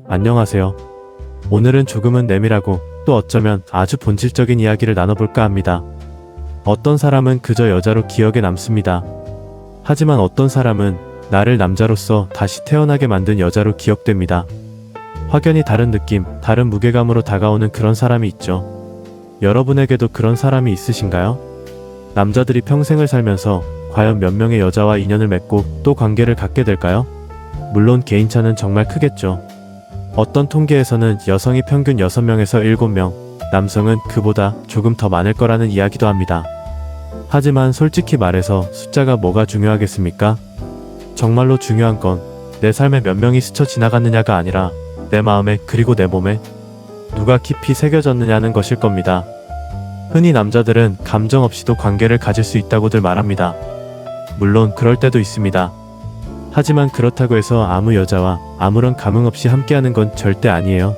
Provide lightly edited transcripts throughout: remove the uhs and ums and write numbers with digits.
안녕하세요. 오늘은 조금은 내밀하고 또 어쩌면 아주 본질적인 이야기를 나눠볼까 합니다. 어떤 사람은 그저 여자로 기억에 남습니다. 하지만 어떤 사람은 나를 남자로서 다시 태어나게 만든 여자로 기억됩니다. 확연히 다른 느낌, 다른 무게감으로 다가오는 그런 사람이 있죠. 여러분에게도 그런 사람이 있으신가요? 남자들이 평생을 살면서 과연 몇 명의 여자와 인연을 맺고 또 관계를 갖게 될까요? 물론 개인차는 정말 크겠죠. 어떤 통계에서는 여성이 평균 6명에서 7명, 남성은 그보다 조금 더 많을 거라는 이야기도 합니다. 하지만 솔직히 말해서 숫자가 뭐가 중요하겠습니까? 정말로 중요한 건 내 삶에 몇 명이 스쳐 지나갔느냐가 아니라 내 마음에 그리고 내 몸에 누가 깊이 새겨졌느냐는 것일 겁니다. 흔히 남자들은 감정 없이도 관계를 가질 수 있다고들 말합니다. 물론 그럴 때도 있습니다. 하지만 그렇다고 해서 아무 여자와 아무런 감흥 없이 함께하는 건 절대 아니에요.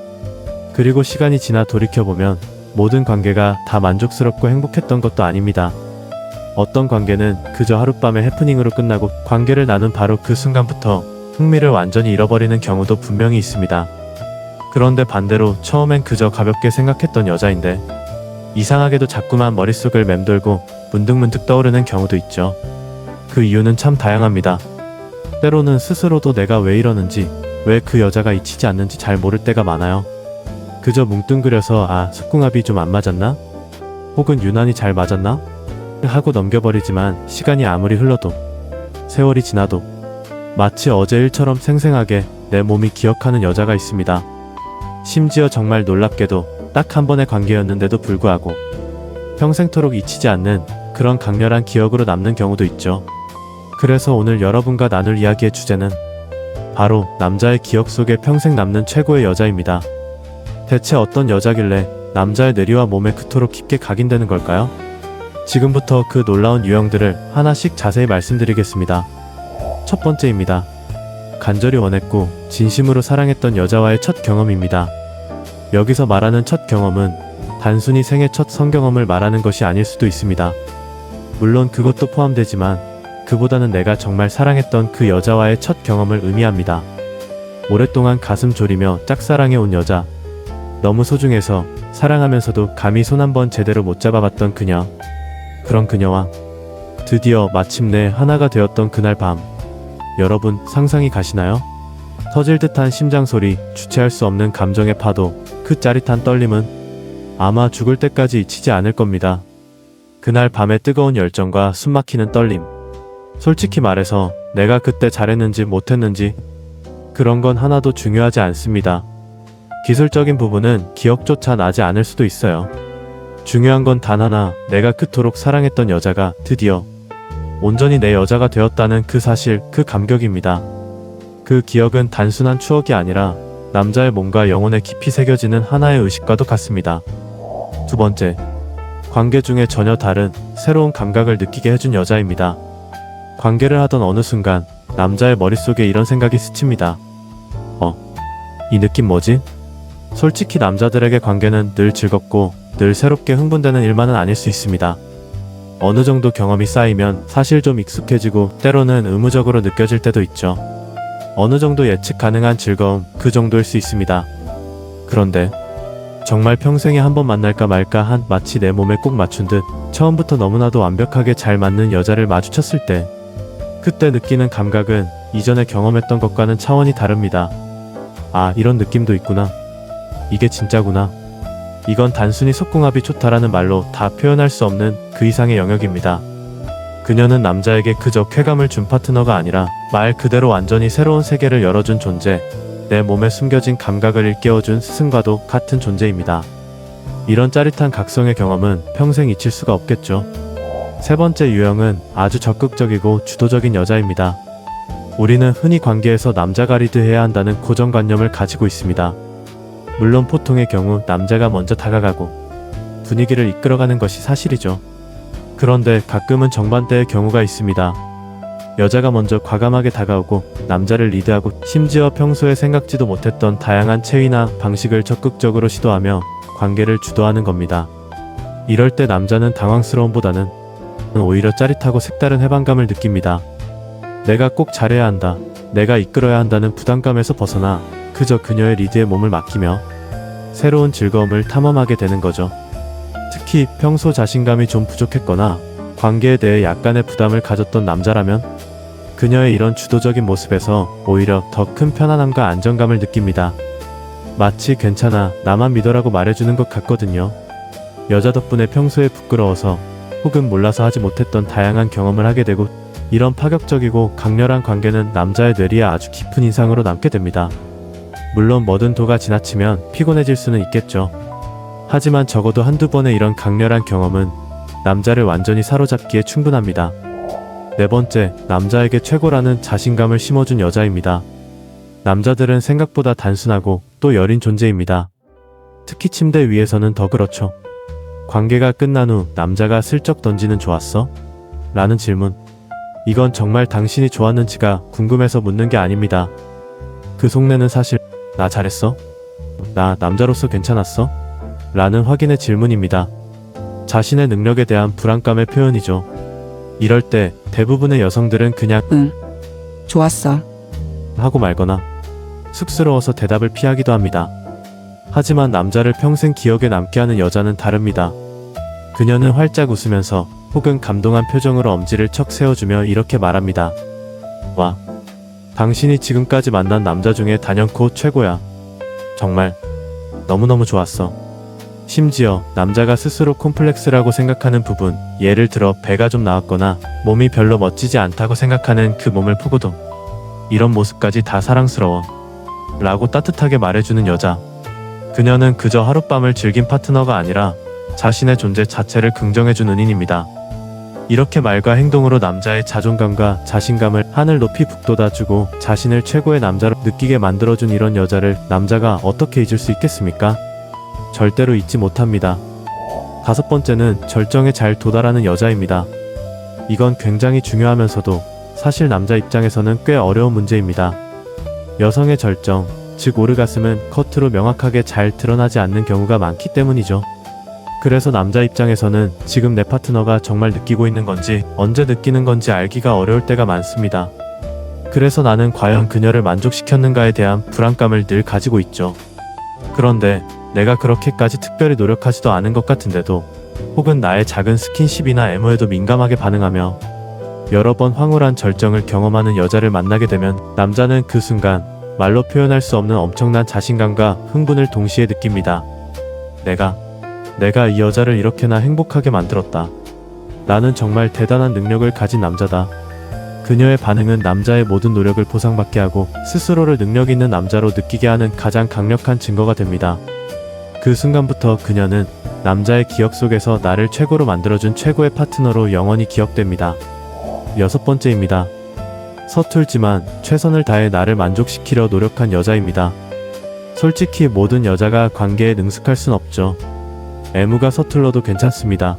그리고 시간이 지나 돌이켜보면 모든 관계가 다 만족스럽고 행복했던 것도 아닙니다. 어떤 관계는 그저 하룻밤의 해프닝으로 끝나고 관계를 나눈 바로 그 순간부터 흥미를 완전히 잃어버리는 경우도 분명히 있습니다. 그런데 반대로 처음엔 그저 가볍게 생각했던 여자인데 이상하게도 자꾸만 머릿속을 맴돌고 문득문득 떠오르는 경우도 있죠. 그 이유는 참 다양합니다. 때로는 스스로도 내가 왜 이러는지, 왜 그 여자가 잊히지 않는지 잘 모를 때가 많아요. 그저 뭉뚱그려서 속궁합이 좀 안 맞았나? 혹은 유난히 잘 맞았나? 하고 넘겨버리지만 시간이 아무리 흘러도, 세월이 지나도 마치 어제 일처럼 생생하게 내 몸이 기억하는 여자가 있습니다. 심지어 정말 놀랍게도 딱 한 번의 관계였는데도 불구하고 평생토록 잊히지 않는 그런 강렬한 기억으로 남는 경우도 있죠. 그래서 오늘 여러분과 나눌 이야기의 주제는 바로 남자의 기억 속에 평생 남는 최고의 여자입니다. 대체 어떤 여자길래 남자의 뇌리와 몸에 그토록 깊게 각인되는 걸까요? 지금부터 그 놀라운 유형들을 하나씩 자세히 말씀드리겠습니다. 첫 번째입니다. 간절히 원했고 진심으로 사랑했던 여자와의 첫 경험입니다. 여기서 말하는 첫 경험은 단순히 생애 첫 성경험을 말하는 것이 아닐 수도 있습니다. 물론 그것도 포함되지만 그보다는 내가 정말 사랑했던 그 여자와의 첫 경험을 의미합니다. 오랫동안 가슴 졸이며 짝사랑해온 여자, 너무 소중해서 사랑하면서도 감히 손 한번 제대로 못 잡아봤던 그녀, 그런 그녀와 드디어 마침내 하나가 되었던 그날 밤, 여러분 상상이 가시나요? 터질 듯한 심장소리, 주체할 수 없는 감정의 파도, 그 짜릿한 떨림은 아마 죽을 때까지 잊히지 않을 겁니다. 그날 밤의 뜨거운 열정과 숨막히는 떨림, 솔직히 말해서 내가 그때 잘했는지 못했는지 그런 건 하나도 중요하지 않습니다. 기술적인 부분은 기억조차 나지 않을 수도 있어요. 중요한 건 단 하나, 내가 그토록 사랑했던 여자가 드디어 온전히 내 여자가 되었다는 그 사실, 그 감격입니다. 그 기억은 단순한 추억이 아니라 남자의 몸과 영혼에 깊이 새겨지는 하나의 의식과도 같습니다. 두 번째, 관계 중에 전혀 다른 새로운 감각을 느끼게 해준 여자입니다. 관계를 하던 어느 순간 남자의 머릿속에 이런 생각이 스칩니다. 이 느낌 뭐지? 솔직히 남자들에게 관계는 늘 즐겁고 늘 새롭게 흥분되는 일만은 아닐 수 있습니다. 어느 정도 경험이 쌓이면 사실 좀 익숙해지고 때로는 의무적으로 느껴질 때도 있죠. 어느 정도 예측 가능한 즐거움, 그 정도일 수 있습니다. 그런데 정말 평생에 한 번 만날까 말까 한 마치 내 몸에 꼭 맞춘 듯 처음부터 너무나도 완벽하게 잘 맞는 여자를 마주쳤을 때 그때 느끼는 감각은 이전에 경험했던 것과는 차원이 다릅니다. 이런 느낌도 있구나. 이게 진짜구나. 이건 단순히 속궁합이 좋다라는 말로 다 표현할 수 없는 그 이상의 영역입니다. 그녀는 남자에게 그저 쾌감을 준 파트너가 아니라 말 그대로 완전히 새로운 세계를 열어준 존재, 내 몸에 숨겨진 감각을 일깨워준 스승과도 같은 존재입니다. 이런 짜릿한 각성의 경험은 평생 잊힐 수가 없겠죠. 세 번째 유형은 아주 적극적이고 주도적인 여자입니다. 우리는 흔히 관계에서 남자가 리드해야 한다는 고정관념을 가지고 있습니다. 물론 보통의 경우 남자가 먼저 다가가고 분위기를 이끌어가는 것이 사실이죠. 그런데 가끔은 정반대의 경우가 있습니다. 여자가 먼저 과감하게 다가오고 남자를 리드하고 심지어 평소에 생각지도 못했던 다양한 체위나 방식을 적극적으로 시도하며 관계를 주도하는 겁니다. 이럴 때 남자는 당황스러움보다는 오히려 짜릿하고 색다른 해방감을 느낍니다. 내가 꼭 잘해야 한다, 내가 이끌어야 한다는 부담감에서 벗어나 그저 그녀의 리드에 몸을 맡기며 새로운 즐거움을 탐험하게 되는 거죠. 특히 평소 자신감이 좀 부족했거나 관계에 대해 약간의 부담을 가졌던 남자라면 그녀의 이런 주도적인 모습에서 오히려 더 큰 편안함과 안정감을 느낍니다. 마치 괜찮아, 나만 믿어라고 말해주는 것 같거든요. 여자 덕분에 평소에 부끄러워서 혹은 몰라서 하지 못했던 다양한 경험을 하게 되고 이런 파격적이고 강렬한 관계는 남자의 뇌리에 아주 깊은 인상으로 남게 됩니다. 물론 뭐든 도가 지나치면 피곤해질 수는 있겠죠. 하지만 적어도 한두 번의 이런 강렬한 경험은 남자를 완전히 사로잡기에 충분합니다. 네 번째, 남자에게 최고라는 자신감을 심어준 여자입니다. 남자들은 생각보다 단순하고 또 여린 존재입니다. 특히 침대 위에서는 더 그렇죠. 관계가 끝난 후 남자가 슬쩍 던지는 좋았어? 라는 질문. 이건 정말 당신이 좋았는지가 궁금해서 묻는 게 아닙니다. 그 속내는 사실 나 잘했어? 나 남자로서 괜찮았어? 라는 확인의 질문입니다. 자신의 능력에 대한 불안감의 표현이죠. 이럴 때 대부분의 여성들은 그냥 응, 좋았어. 하고 말거나 쑥스러워서 대답을 피하기도 합니다. 하지만 남자를 평생 기억에 남게 하는 여자는 다릅니다. 그녀는 활짝 웃으면서 혹은 감동한 표정으로 엄지를 척 세워주며 이렇게 말합니다. 와, 당신이 지금까지 만난 남자 중에 단연코 최고야. 정말 너무너무 좋았어. 심지어 남자가 스스로 콤플렉스라고 생각하는 부분, 예를 들어 배가 좀 나왔거나 몸이 별로 멋지지 않다고 생각하는 그 몸을 보고도 이런 모습까지 다 사랑스러워 라고 따뜻하게 말해주는 여자. 그녀는 그저 하룻밤을 즐긴 파트너가 아니라 자신의 존재 자체를 긍정해준 은인입니다. 이렇게 말과 행동으로 남자의 자존감과 자신감을 하늘 높이 북돋아주고 자신을 최고의 남자로 느끼게 만들어준 이런 여자를 남자가 어떻게 잊을 수 있겠습니까? 절대로 잊지 못합니다. 다섯 번째는 절정에 잘 도달하는 여자입니다. 이건 굉장히 중요하면서도 사실 남자 입장에서는 꽤 어려운 문제입니다. 여성의 절정, 즉 오르가슴은 겉으로 명확하게 잘 드러나지 않는 경우가 많기 때문이죠. 그래서 남자 입장에서는 지금 내 파트너가 정말 느끼고 있는 건지 언제 느끼는 건지 알기가 어려울 때가 많습니다. 그래서 나는 과연 그녀를 만족시켰는가에 대한 불안감을 늘 가지고 있죠. 그런데 내가 그렇게까지 특별히 노력하지도 않은 것 같은데도 혹은 나의 작은 스킨십이나 애무에도 민감하게 반응하며 여러 번 황홀한 절정을 경험하는 여자를 만나게 되면 남자는 그 순간 말로 표현할 수 없는 엄청난 자신감과 흥분을 동시에 느낍니다. 내가 이 여자를 이렇게나 행복하게 만들었다. 나는 정말 대단한 능력을 가진 남자다. 그녀의 반응은 남자의 모든 노력을 보상받게 하고 스스로를 능력 있는 남자로 느끼게 하는 가장 강력한 증거가 됩니다. 그 순간부터 그녀는 남자의 기억 속에서 나를 최고로 만들어준 최고의 파트너로 영원히 기억됩니다. 여섯 번째입니다. 서툴지만 최선을 다해 나를 만족시키려 노력한 여자입니다. 솔직히 모든 여자가 관계에 능숙할 순 없죠. 애무가 서툴러도 괜찮습니다.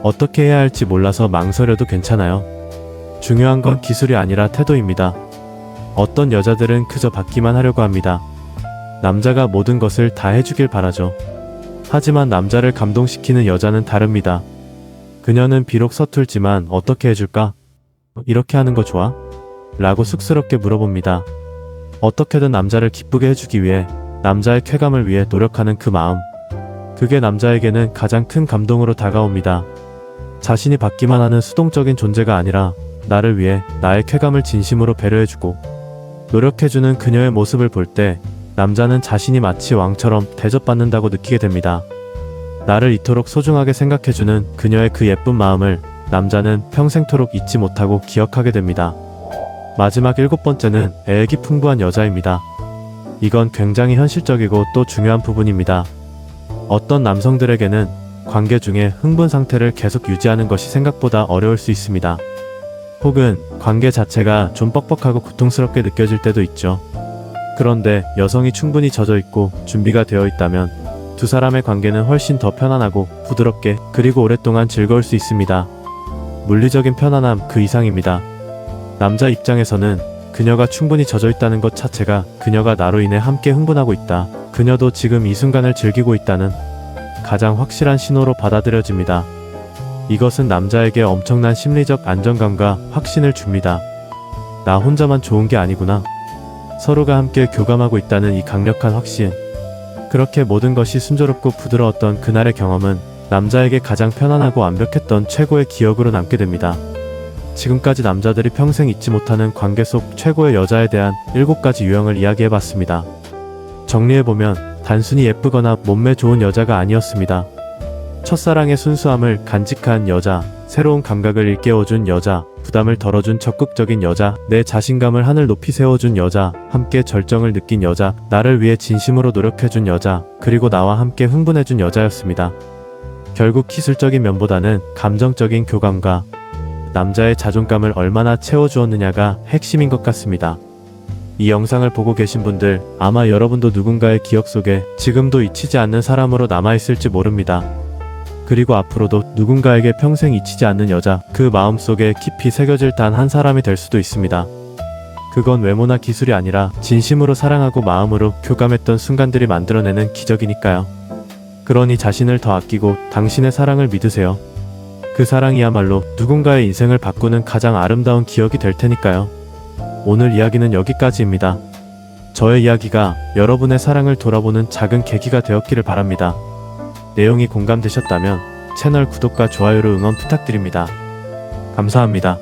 어떻게 해야 할지 몰라서 망설여도 괜찮아요. 중요한 건 기술이 아니라 태도입니다. 어떤 여자들은 그저 받기만 하려고 합니다. 남자가 모든 것을 다 해주길 바라죠. 하지만 남자를 감동시키는 여자는 다릅니다. 그녀는 비록 서툴지만 어떻게 해줄까? 이렇게 하는 거 좋아? 라고 쑥스럽게 물어봅니다. 어떻게든 남자를 기쁘게 해주기 위해 남자의 쾌감을 위해 노력하는 그 마음. 그게 남자에게는 가장 큰 감동으로 다가옵니다. 자신이 받기만 하는 수동적인 존재가 아니라 나를 위해 나의 쾌감을 진심으로 배려해주고 노력해주는 그녀의 모습을 볼 때 남자는 자신이 마치 왕처럼 대접받는다고 느끼게 됩니다. 나를 이토록 소중하게 생각해주는 그녀의 그 예쁜 마음을 남자는 평생토록 잊지 못하고 기억하게 됩니다. 마지막 일곱 번째는 애기 풍부한 여자입니다. 이건 굉장히 현실적이고 또 중요한 부분입니다. 어떤 남성들에게는 관계 중에 흥분 상태를 계속 유지하는 것이 생각보다 어려울 수 있습니다. 혹은 관계 자체가 좀 뻑뻑하고 고통스럽게 느껴질 때도 있죠. 그런데 여성이 충분히 젖어 있고 준비가 되어 있다면 두 사람의 관계는 훨씬 더 편안하고 부드럽게 그리고 오랫동안 즐거울 수 있습니다. 물리적인 편안함 그 이상입니다. 남자 입장에서는 그녀가 충분히 젖어 있다는 것 자체가 그녀가 나로 인해 함께 흥분하고 있다. 그녀도 지금 이 순간을 즐기고 있다는 가장 확실한 신호로 받아들여집니다. 이것은 남자에게 엄청난 심리적 안정감과 확신을 줍니다. 나 혼자만 좋은 게 아니구나. 서로가 함께 교감하고 있다는 이 강력한 확신. 그렇게 모든 것이 순조롭고 부드러웠던 그날의 경험은 남자에게 가장 편안하고 완벽했던 최고의 기억으로 남게 됩니다. 지금까지 남자들이 평생 잊지 못하는 관계 속 최고의 여자에 대한 7가지 유형을 이야기해봤습니다. 정리해보면 단순히 예쁘거나 몸매 좋은 여자가 아니었습니다. 첫사랑의 순수함을 간직한 여자, 새로운 감각을 일깨워준 여자, 부담을 덜어준 적극적인 여자, 내 자신감을 하늘 높이 세워준 여자, 함께 절정을 느낀 여자, 나를 위해 진심으로 노력해준 여자, 그리고 나와 함께 흥분해준 여자였습니다. 결국 기술적인 면보다는 감정적인 교감과 남자의 자존감을 얼마나 채워주었느냐가 핵심인 것 같습니다. 이 영상을 보고 계신 분들, 아마 여러분도 누군가의 기억 속에 지금도 잊히지 않는 사람으로 남아있을지 모릅니다. 그리고 앞으로도 누군가에게 평생 잊히지 않는 여자, 그 마음속에 깊이 새겨질 단 한 사람이 될 수도 있습니다. 그건 외모나 기술이 아니라 진심으로 사랑하고 마음으로 교감했던 순간들이 만들어내는 기적이니까요. 그러니 자신을 더 아끼고 당신의 사랑을 믿으세요. 그 사랑이야말로 누군가의 인생을 바꾸는 가장 아름다운 기억이 될 테니까요. 오늘 이야기는 여기까지입니다. 저의 이야기가 여러분의 사랑을 돌아보는 작은 계기가 되었기를 바랍니다. 내용이 공감되셨다면 채널 구독과 좋아요로 응원 부탁드립니다. 감사합니다.